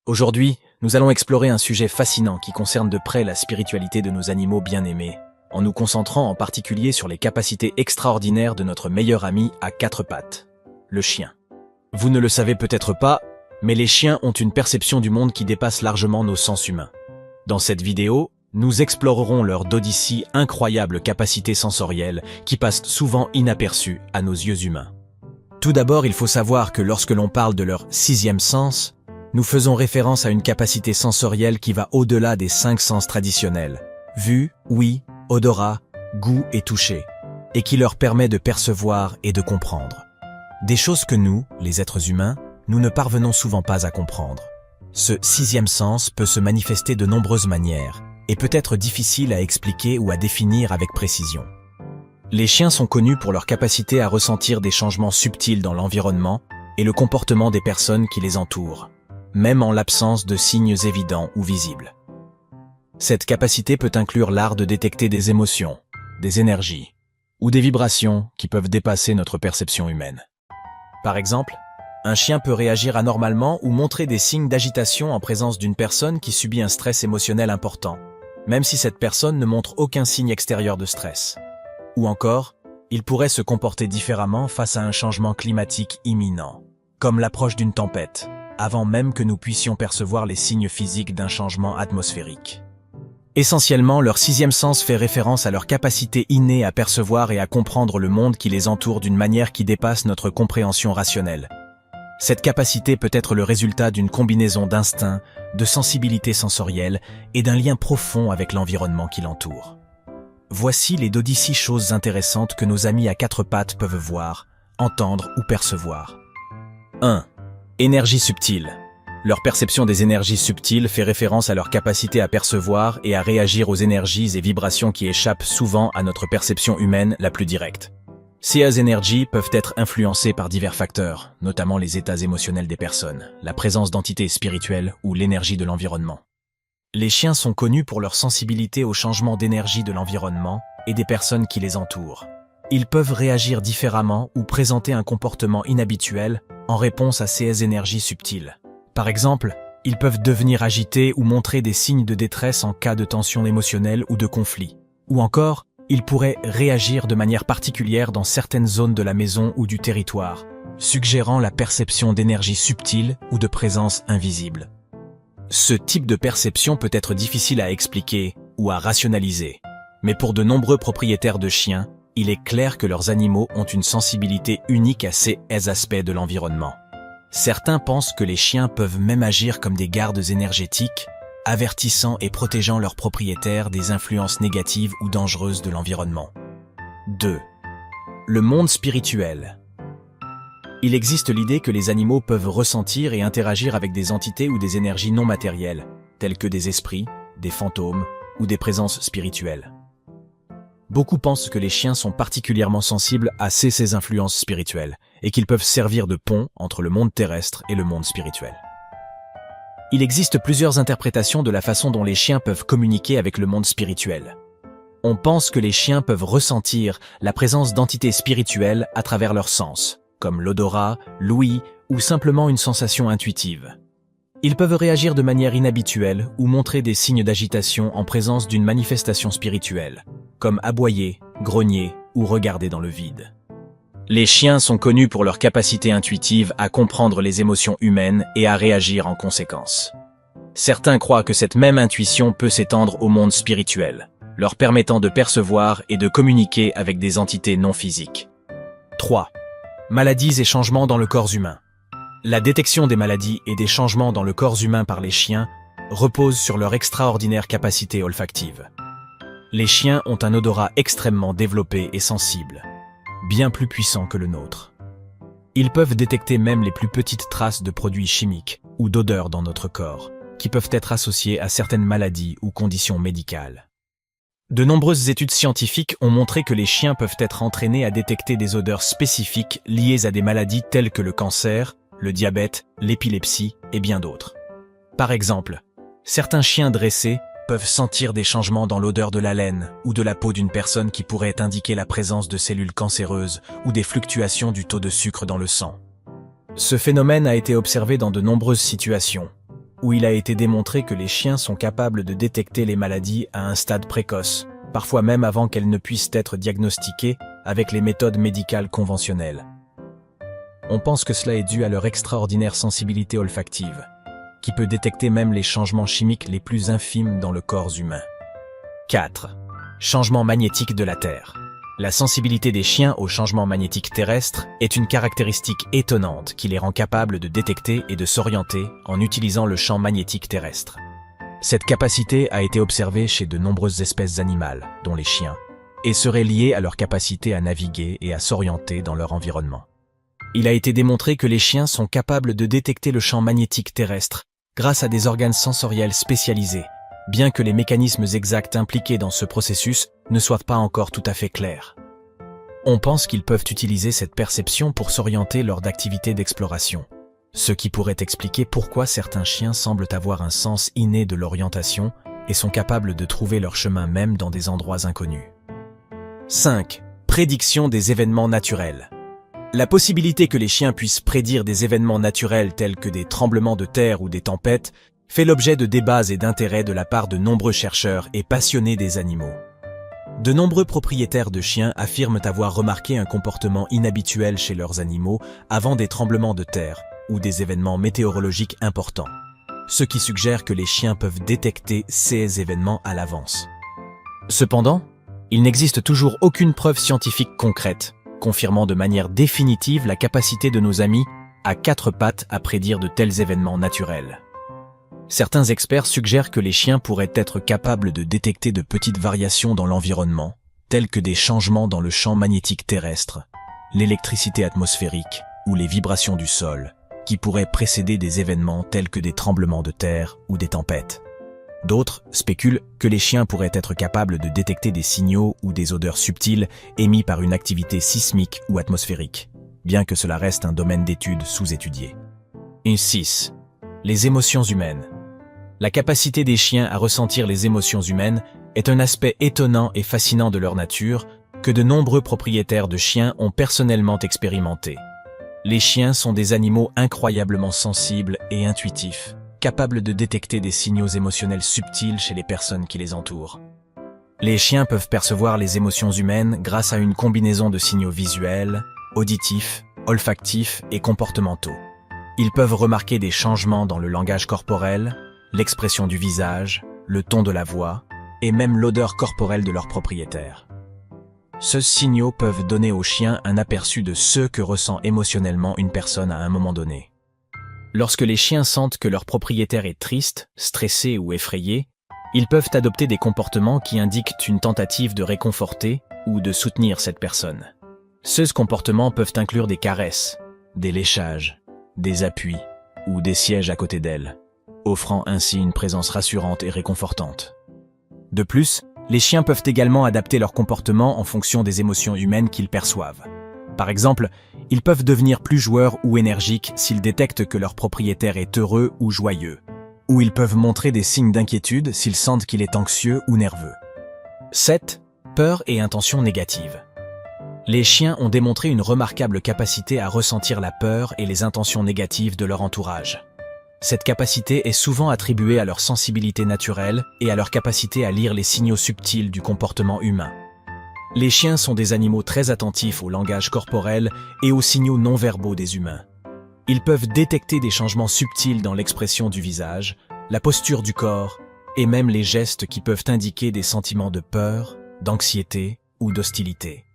Aujourd'hui, nous allons explorer un sujet fascinant qui concerne de près la spiritualité de nos animaux bien-aimés, en nous concentrant en particulier sur les capacités extraordinaires de notre meilleur ami à quatre pattes, le chien. Vous ne le savez peut-être pas, mais les chiens ont une perception du monde qui dépasse largement nos sens humains. Dans cette vidéo, nous explorerons leur d'ici incroyable capacité sensorielle qui passe souvent inaperçue à nos yeux humains. Tout d'abord, il faut savoir que lorsque l'on parle de leur sixième sens, nous faisons référence à une capacité sensorielle qui va au-delà des 5 sens traditionnels, vue, ouïe, odorat, goût et toucher, et qui leur permet de percevoir et de comprendre. Des choses que nous, les êtres humains, nous ne parvenons souvent pas à comprendre. Ce sixième sens peut se manifester de nombreuses manières et peut être difficile à expliquer ou à définir avec précision. Les chiens sont connus pour leur capacité à ressentir des changements subtils dans l'environnement et le comportement des personnes qui les entourent, même en l'absence de signes évidents ou visibles. Cette capacité peut inclure l'art de détecter des émotions, des énergies ou des vibrations qui peuvent dépasser notre perception humaine. Par exemple, un chien peut réagir anormalement ou montrer des signes d'agitation en présence d'une personne qui subit un stress émotionnel important, même si cette personne ne montre aucun signe extérieur de stress. Ou encore, il pourrait se comporter différemment face à un changement climatique imminent, comme l'approche d'une tempête, avant même que nous puissions percevoir les signes physiques d'un changement atmosphérique. Essentiellement, leur sixième sens fait référence à leur capacité innée à percevoir et à comprendre le monde qui les entoure d'une manière qui dépasse notre compréhension rationnelle. Cette capacité peut être le résultat d'une combinaison d'instinct, de sensibilité sensorielle et d'un lien profond avec l'environnement qui l'entoure. Voici les d'ici choses intéressantes que nos amis à quatre pattes peuvent voir, entendre ou percevoir. 1. Énergie subtile. Leur perception des énergies subtiles fait référence à leur capacité à percevoir et à réagir aux énergies et vibrations qui échappent souvent à notre perception humaine la plus directe. Ces énergies peuvent être influencées par divers facteurs, notamment les états émotionnels des personnes, la présence d'entités spirituelles ou l'énergie de l'environnement. Les chiens sont connus pour leur sensibilité au changement d'énergie de l'environnement et des personnes qui les entourent. Ils peuvent réagir différemment ou présenter un comportement inhabituel en réponse à ces énergies subtiles. Par exemple, ils peuvent devenir agités ou montrer des signes de détresse en cas de tension émotionnelle ou de conflit. Ou encore, ils pourraient réagir de manière particulière dans certaines zones de la maison ou du territoire, suggérant la perception d'énergie subtile ou de présence invisible. Ce type de perception peut être difficile à expliquer ou à rationaliser, mais pour de nombreux propriétaires de chiens, il est clair que leurs animaux ont une sensibilité unique à ces aspects de l'environnement. Certains pensent que les chiens peuvent même agir comme des gardes énergétiques, avertissant et protégeant leurs propriétaires des influences négatives ou dangereuses de l'environnement. 2. Le monde spirituel. Il existe l'idée que les animaux peuvent ressentir et interagir avec des entités ou des énergies non matérielles, telles que des esprits, des fantômes ou des présences spirituelles. Beaucoup pensent que les chiens sont particulièrement sensibles à ces influences spirituelles et qu'ils peuvent servir de pont entre le monde terrestre et le monde spirituel. Il existe plusieurs interprétations de la façon dont les chiens peuvent communiquer avec le monde spirituel. On pense que les chiens peuvent ressentir la présence d'entités spirituelles à travers leurs sens, comme l'odorat, l'ouïe ou simplement une sensation intuitive. Ils peuvent réagir de manière inhabituelle ou montrer des signes d'agitation en présence d'une manifestation spirituelle, comme aboyer, grogner ou regarder dans le vide. Les chiens sont connus pour leur capacité intuitive à comprendre les émotions humaines et à réagir en conséquence. Certains croient que cette même intuition peut s'étendre au monde spirituel, leur permettant de percevoir et de communiquer avec des entités non physiques. 3. Maladies et changements dans le corps humain. La détection des maladies et des changements dans le corps humain par les chiens repose sur leur extraordinaire capacité olfactive. Les chiens ont un odorat extrêmement développé et sensible, bien plus puissant que le nôtre. Ils peuvent détecter même les plus petites traces de produits chimiques ou d'odeurs dans notre corps, qui peuvent être associées à certaines maladies ou conditions médicales. De nombreuses études scientifiques ont montré que les chiens peuvent être entraînés à détecter des odeurs spécifiques liées à des maladies telles que le cancer, le diabète, l'épilepsie et bien d'autres. Par exemple, certains chiens dressés peuvent sentir des changements dans l'odeur de la laine ou de la peau d'une personne qui pourraient indiquer la présence de cellules cancéreuses ou des fluctuations du taux de sucre dans le sang. Ce phénomène a été observé dans de nombreuses situations, où il a été démontré que les chiens sont capables de détecter les maladies à un stade précoce, parfois même avant qu'elles ne puissent être diagnostiquées avec les méthodes médicales conventionnelles. On pense que cela est dû à leur extraordinaire sensibilité olfactive, qui peut détecter même les changements chimiques les plus infimes dans le corps humain. 4. Changement magnétique de la Terre. La sensibilité des chiens aux changements magnétiques terrestres est une caractéristique étonnante qui les rend capables de détecter et de s'orienter en utilisant le champ magnétique terrestre. Cette capacité a été observée chez de nombreuses espèces animales, dont les chiens, et serait liée à leur capacité à naviguer et à s'orienter dans leur environnement. Il a été démontré que les chiens sont capables de détecter le champ magnétique terrestre grâce à des organes sensoriels spécialisés, bien que les mécanismes exacts impliqués dans ce processus ne soient pas encore tout à fait clairs. On pense qu'ils peuvent utiliser cette perception pour s'orienter lors d'activités d'exploration, ce qui pourrait expliquer pourquoi certains chiens semblent avoir un sens inné de l'orientation et sont capables de trouver leur chemin même dans des endroits inconnus. 5. Prédiction des événements naturels. La possibilité que les chiens puissent prédire des événements naturels tels que des tremblements de terre ou des tempêtes fait l'objet de débats et d'intérêt de la part de nombreux chercheurs et passionnés des animaux. De nombreux propriétaires de chiens affirment avoir remarqué un comportement inhabituel chez leurs animaux avant des tremblements de terre ou des événements météorologiques importants, ce qui suggère que les chiens peuvent détecter ces événements à l'avance. Cependant, il n'existe toujours aucune preuve scientifique concrète confirmant de manière définitive la capacité de nos amis à 4 pattes à prédire de tels événements naturels. Certains experts suggèrent que les chiens pourraient être capables de détecter de petites variations dans l'environnement, telles que des changements dans le champ magnétique terrestre, l'électricité atmosphérique ou les vibrations du sol, qui pourraient précéder des événements tels que des tremblements de terre ou des tempêtes. D'autres spéculent que les chiens pourraient être capables de détecter des signaux ou des odeurs subtiles émis par une activité sismique ou atmosphérique, bien que cela reste un domaine d'étude sous-étudié. 6. Les émotions humaines. La capacité des chiens à ressentir les émotions humaines est un aspect étonnant et fascinant de leur nature que de nombreux propriétaires de chiens ont personnellement expérimenté. Les chiens sont des animaux incroyablement sensibles et intuitifs, capables de détecter des signaux émotionnels subtils chez les personnes qui les entourent. Les chiens peuvent percevoir les émotions humaines grâce à une combinaison de signaux visuels, auditifs, olfactifs et comportementaux. Ils peuvent remarquer des changements dans le langage corporel, l'expression du visage, le ton de la voix et même l'odeur corporelle de leur propriétaire. Ces signaux peuvent donner aux chiens un aperçu de ce que ressent émotionnellement une personne à un moment donné. Lorsque les chiens sentent que leur propriétaire est triste, stressé ou effrayé, ils peuvent adopter des comportements qui indiquent une tentative de réconforter ou de soutenir cette personne. Ces comportements peuvent inclure des caresses, des léchages, des appuis ou des sièges à côté d'elle, offrant ainsi une présence rassurante et réconfortante. De plus, les chiens peuvent également adapter leur comportement en fonction des émotions humaines qu'ils perçoivent. Par exemple, ils peuvent devenir plus joueurs ou énergiques s'ils détectent que leur propriétaire est heureux ou joyeux, ou ils peuvent montrer des signes d'inquiétude s'ils sentent qu'il est anxieux ou nerveux. 7. Peur et intentions négatives. Les chiens ont démontré une remarquable capacité à ressentir la peur et les intentions négatives de leur entourage. Cette capacité est souvent attribuée à leur sensibilité naturelle et à leur capacité à lire les signaux subtils du comportement humain. Les chiens sont des animaux très attentifs au langage corporel et aux signaux non-verbaux des humains. Ils peuvent détecter des changements subtils dans l'expression du visage, la posture du corps et même les gestes qui peuvent indiquer des sentiments de peur, d'anxiété ou d'hostilité.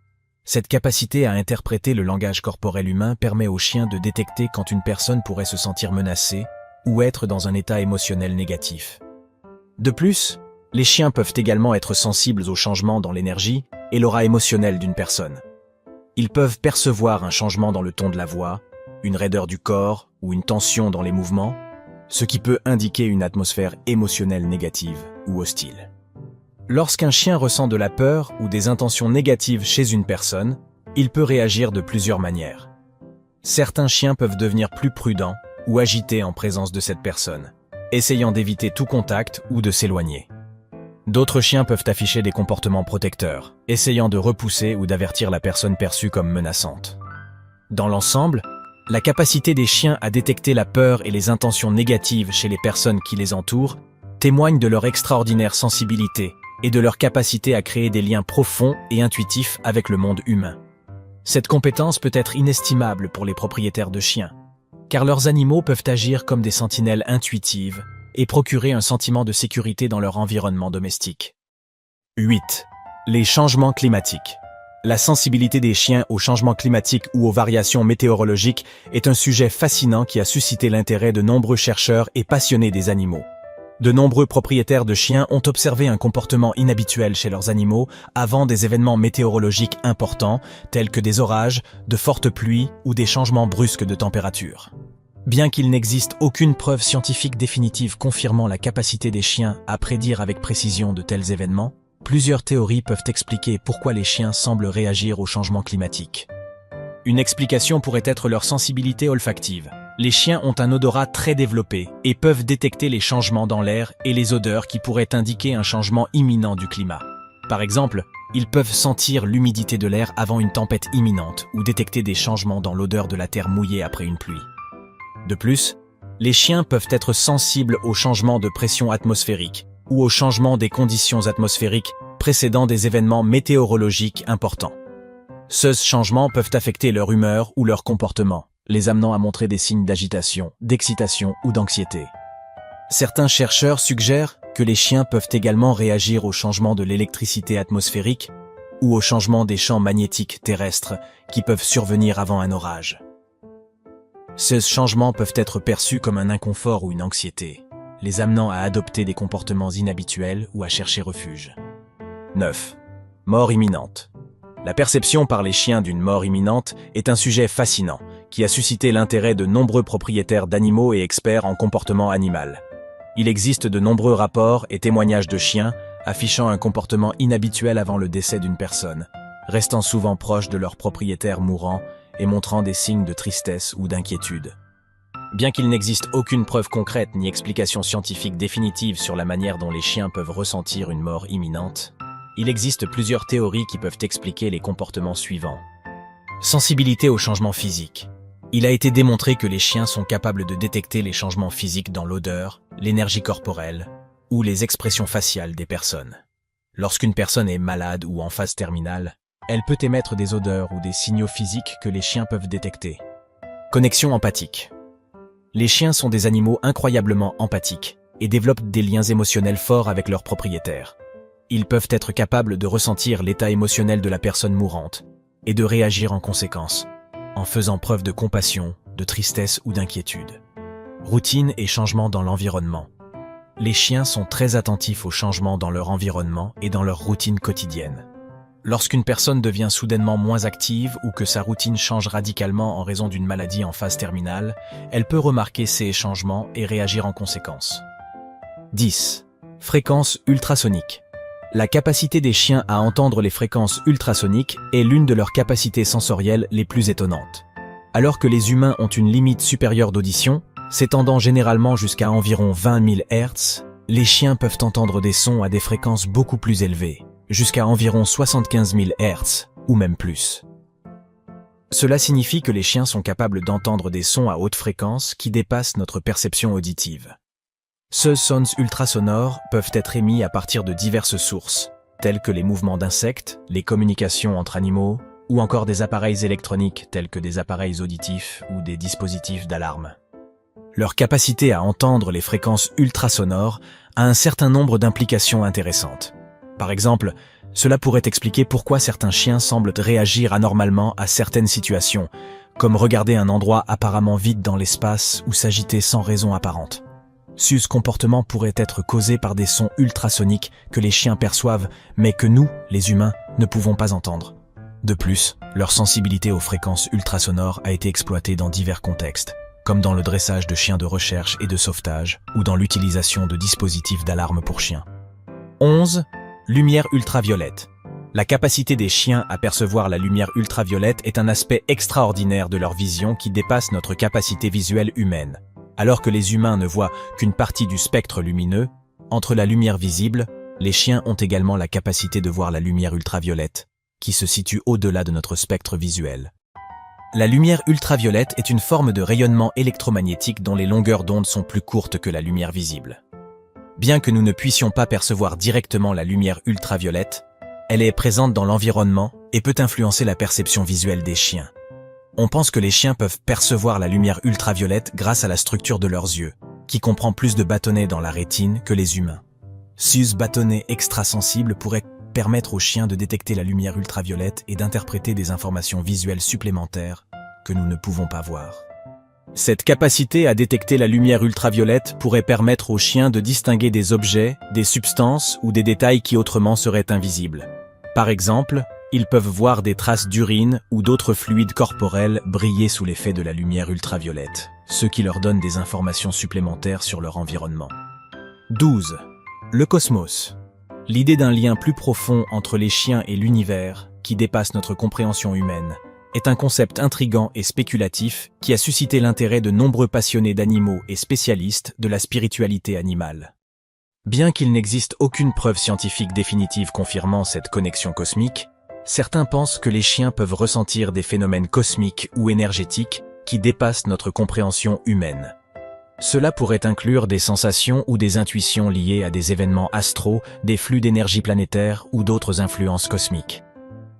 Cette capacité à interpréter le langage corporel humain permet aux chiens de détecter quand une personne pourrait se sentir menacée ou être dans un état émotionnel négatif. De plus, les chiens peuvent également être sensibles aux changements dans l'énergie et l'aura émotionnelle d'une personne. Ils peuvent percevoir un changement dans le ton de la voix, une raideur du corps ou une tension dans les mouvements, ce qui peut indiquer une atmosphère émotionnelle négative ou hostile. Lorsqu'un chien ressent de la peur ou des intentions négatives chez une personne, il peut réagir de plusieurs manières. Certains chiens peuvent devenir plus prudents ou agités en présence de cette personne, essayant d'éviter tout contact ou de s'éloigner. D'autres chiens peuvent afficher des comportements protecteurs, essayant de repousser ou d'avertir la personne perçue comme menaçante. Dans l'ensemble, La capacité des chiens à détecter la peur et les intentions négatives chez les personnes qui les entourent témoigne de leur extraordinaire sensibilité et de leur capacité à créer des liens profonds et intuitifs avec le monde humain. Cette compétence peut être inestimable pour les propriétaires de chiens, car leurs animaux peuvent agir comme des sentinelles intuitives et procurer un sentiment de sécurité dans leur environnement domestique. 8. Les changements climatiques. La sensibilité des chiens aux changements climatiques ou aux variations météorologiques est un sujet fascinant qui a suscité l'intérêt de nombreux chercheurs et passionnés des animaux. De nombreux propriétaires de chiens ont observé un comportement inhabituel chez leurs animaux avant des événements météorologiques importants, tels que des orages, de fortes pluies ou des changements brusques de température. Bien qu'il n'existe aucune preuve scientifique définitive confirmant la capacité des chiens à prédire avec précision de tels événements, plusieurs théories peuvent expliquer pourquoi les chiens semblent réagir aux changements climatiques. Une explication pourrait être leur sensibilité olfactive. Les chiens ont un odorat très développé et peuvent détecter les changements dans l'air et les odeurs qui pourraient indiquer un changement imminent du climat. Par exemple, ils peuvent sentir l'humidité de l'air avant une tempête imminente ou détecter des changements dans l'odeur de la terre mouillée après une pluie. De plus, les chiens peuvent être sensibles aux changements de pression atmosphérique ou au changement des conditions atmosphériques précédant des événements météorologiques importants. Ces changements peuvent affecter leur humeur ou leur comportement, les amenant à montrer des signes d'agitation, d'excitation ou d'anxiété. Certains chercheurs suggèrent que les chiens peuvent également réagir au changement de l'électricité atmosphérique ou au changement des champs magnétiques terrestres qui peuvent survenir avant un orage. Ces changements peuvent être perçus comme un inconfort ou une anxiété, les amenant à adopter des comportements inhabituels ou à chercher refuge. 9. Mort imminente. La perception par les chiens d'une mort imminente est un sujet fascinant qui a suscité l'intérêt de nombreux propriétaires d'animaux et experts en comportement animal. Il existe de nombreux rapports et témoignages de chiens affichant un comportement inhabituel avant le décès d'une personne, restant souvent proches de leur propriétaire mourant et montrant des signes de tristesse ou d'inquiétude. Bien qu'il n'existe aucune preuve concrète ni explication scientifique définitive sur la manière dont les chiens peuvent ressentir une mort imminente, il existe plusieurs théories qui peuvent expliquer les comportements suivants. Sensibilité aux changements physiques. Il a été démontré que les chiens sont capables de détecter les changements physiques dans l'odeur, l'énergie corporelle ou les expressions faciales des personnes. Lorsqu'une personne est malade ou en phase terminale, elle peut émettre des odeurs ou des signaux physiques que les chiens peuvent détecter. Connexion empathique. Les chiens sont des animaux incroyablement empathiques et développent des liens émotionnels forts avec leurs propriétaires. Ils peuvent être capables de ressentir l'état émotionnel de la personne mourante et de réagir en conséquence, en faisant preuve de compassion, de tristesse ou d'inquiétude. Routine et changement dans l'environnement. Les chiens sont très attentifs aux changements dans leur environnement et dans leur routine quotidienne. Lorsqu'une personne devient soudainement moins active ou que sa routine change radicalement en raison d'une maladie en phase terminale, elle peut remarquer ces changements et réagir en conséquence. 10. Fréquences ultrasoniques. La capacité des chiens à entendre les fréquences ultrasoniques est l'une de leurs capacités sensorielles les plus étonnantes. Alors que les humains ont une limite supérieure d'audition, s'étendant généralement jusqu'à environ 20 000 Hz, les chiens peuvent entendre des sons à des fréquences beaucoup plus élevées, jusqu'à environ 75 000 Hz, ou même plus. Cela signifie que les chiens sont capables d'entendre des sons à haute fréquence qui dépassent notre perception auditive. Ces sons ultrasonores peuvent être émis à partir de diverses sources, telles que les mouvements d'insectes, les communications entre animaux, ou encore des appareils électroniques tels que des appareils auditifs ou des dispositifs d'alarme. Leur capacité à entendre les fréquences ultrasonores a un certain nombre d'implications intéressantes. Par exemple, cela pourrait expliquer pourquoi certains chiens semblent réagir anormalement à certaines situations, comme regarder un endroit apparemment vide dans l'espace ou s'agiter sans raison apparente. Ce comportement pourrait être causé par des sons ultrasoniques que les chiens perçoivent, mais que nous, les humains, ne pouvons pas entendre. De plus, leur sensibilité aux fréquences ultrasonores a été exploitée dans divers contextes, comme dans le dressage de chiens de recherche et de sauvetage, ou dans l'utilisation de dispositifs d'alarme pour chiens. 11. Lumière ultraviolette. La capacité des chiens à percevoir la lumière ultraviolette est un aspect extraordinaire de leur vision qui dépasse notre capacité visuelle humaine. Alors que les humains ne voient qu'une partie du spectre lumineux, entre la lumière visible, les chiens ont également la capacité de voir la lumière ultraviolette, qui se situe au-delà de notre spectre visuel. La lumière ultraviolette est une forme de rayonnement électromagnétique dont les longueurs d'onde sont plus courtes que la lumière visible. Bien que nous ne puissions pas percevoir directement la lumière ultraviolette, elle est présente dans l'environnement et peut influencer la perception visuelle des chiens. On pense que les chiens peuvent percevoir la lumière ultraviolette grâce à la structure de leurs yeux, qui comprend plus de bâtonnets dans la rétine que les humains. Ces bâtonnets extrasensibles pourraient permettre aux chiens de détecter la lumière ultraviolette et d'interpréter des informations visuelles supplémentaires que nous ne pouvons pas voir. Cette capacité à détecter la lumière ultraviolette pourrait permettre aux chiens de distinguer des objets, des substances ou des détails qui autrement seraient invisibles. Par exemple, ils peuvent voir des traces d'urine ou d'autres fluides corporels briller sous l'effet de la lumière ultraviolette, ce qui leur donne des informations supplémentaires sur leur environnement. 12. Le cosmos. L'idée d'un lien plus profond entre les chiens et l'univers, qui dépasse notre compréhension humaine, est un concept intrigant et spéculatif qui a suscité l'intérêt de nombreux passionnés d'animaux et spécialistes de la spiritualité animale. Bien qu'il n'existe aucune preuve scientifique définitive confirmant cette connexion cosmique, certains pensent que les chiens peuvent ressentir des phénomènes cosmiques ou énergétiques qui dépassent notre compréhension humaine. Cela pourrait inclure des sensations ou des intuitions liées à des événements astraux, des flux d'énergie planétaire ou d'autres influences cosmiques.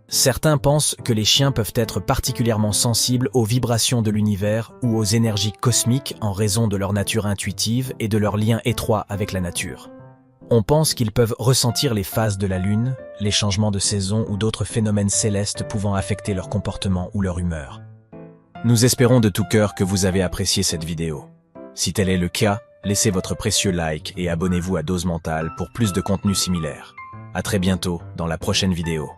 Certains pensent que les chiens peuvent être particulièrement sensibles aux vibrations de l'univers ou aux énergies cosmiques en raison de leur nature intuitive et de leur lien étroit avec la nature. On pense qu'ils peuvent ressentir les phases de la Lune, les changements de saison ou d'autres phénomènes célestes pouvant affecter leur comportement ou leur humeur. Nous espérons de tout cœur que vous avez apprécié cette vidéo. Si tel est le cas, laissez votre précieux like et abonnez-vous à Dose Mentale pour plus de contenu similaire. À très bientôt dans la prochaine vidéo.